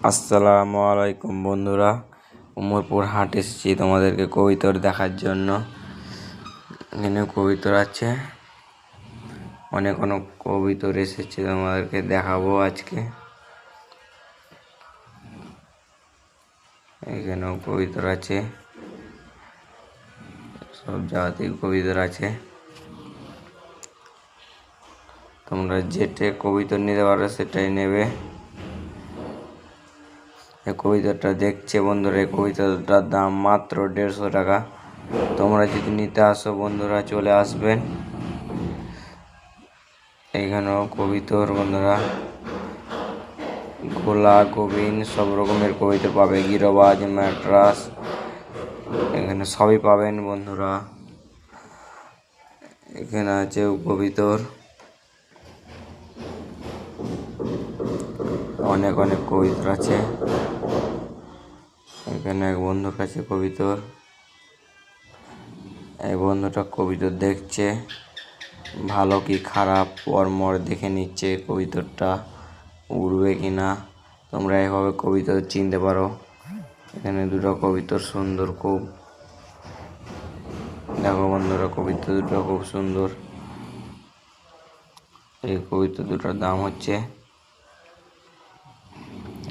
আসসালামু আলাইকুম বন্ধুরা, উমরপুর হাট এসেছি তোমাদেরকে কবিতর দেখার জন্য। এখানে কবিতর আছে, অনেক কবিতর এসেছে, তোমাদেরকে দেখাবো আজকে। এখানেও কবিতর আছে, সব জাতির কবিতর আছে। তোমরা যেটা কবিতর নিতে পারো সেটাই নেবে। এই কবিতাটা দেখছে বন্ধুরা, এই কবিতাটার দাম মাত্র 150 টাকা। তোমরা যদি নিতে আসো বন্ধুরা, চলে আসবেন। এখানেও কবিতর বন্ধুরা, গোলা গোবিন সব রকমের কবিতা পাবে, গিরবাজ ম্যাট্রাস এখানে সবই পাবেন বন্ধুরা। এখানে আছে কবিতর, অনেক কবিতর আছে। এখানে এক বন্ধুর কাছে কবিতর, এই বন্ধুটা কবিতর দেখছে, ভালো কি খারাপ পরমর দেখে নিচ্ছে কবিতরটা উড়বে কিনা। তোমরা এভাবে কবিতর চিনতে পারো। এখানে দুটো কবিতর সুন্দর খুব, দেখো বন্ধুরা কবিতর দুটো খুব সুন্দর। এই কবিতর দুটোর দাম হচ্ছে,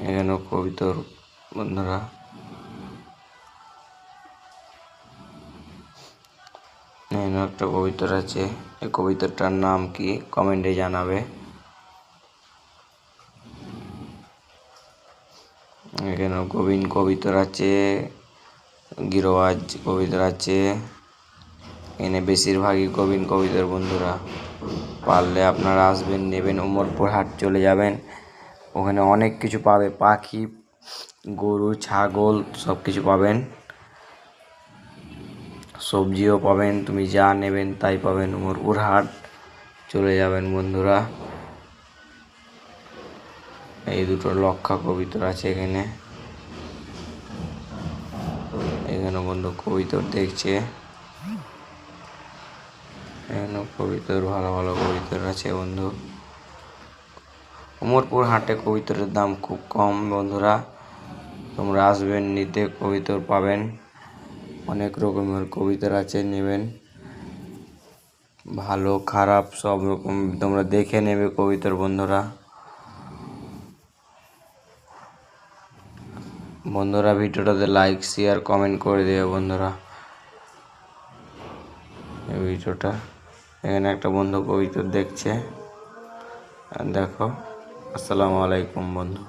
এখানেও কবিতর বন্ধুরা, এখানে একটা কবিতর আছে। এই কবিতরটার নাম কি কমেন্টে জানাবে। এখানে গোবিন কবিতর আছে, গিরোয়াজ কবিতর আছে। এখানে বেশিরভাগই গোবিন কবিতর বন্ধুরা। পারলে আপনারা আসবেন, নেবেন, উমরপুর হাট চলে যাবেন, ওখানে অনেক কিছু পাবে, পাখি, গরু, ছাগল সব কিছু পাবেন, সবজিও পাবেন, তুমি যা নেবেন তাই পাবেন। উমরপুর হাট চলে যাবেন বন্ধুরা। এই দুটো লক্ষা কবিতর আছে এখানে। এখানে বন্ধু কবিতর দেখছে, এখানে কবিতর ভালো কবিতর আছে বন্ধু। উমরপুর হাটে কবিতরের দাম খুব কম বন্ধুরা, তোমরা আসবেন, নিতে কবিতর পাবেন, অনেক রকমের কবিতর আছে, নেবেন, ভালো খারাপ সব রকম তোমরা দেখে নেবে কবিতর বন্ধুরা। ভিডিওটাতে লাইক শেয়ার কমেন্ট করে দেবে বন্ধুরা। এই ভিডিওটা, এখানে একটা বন্ধু কবিতর দেখছে, দেখো। আসসালামু আলাইকুম বন্ধু।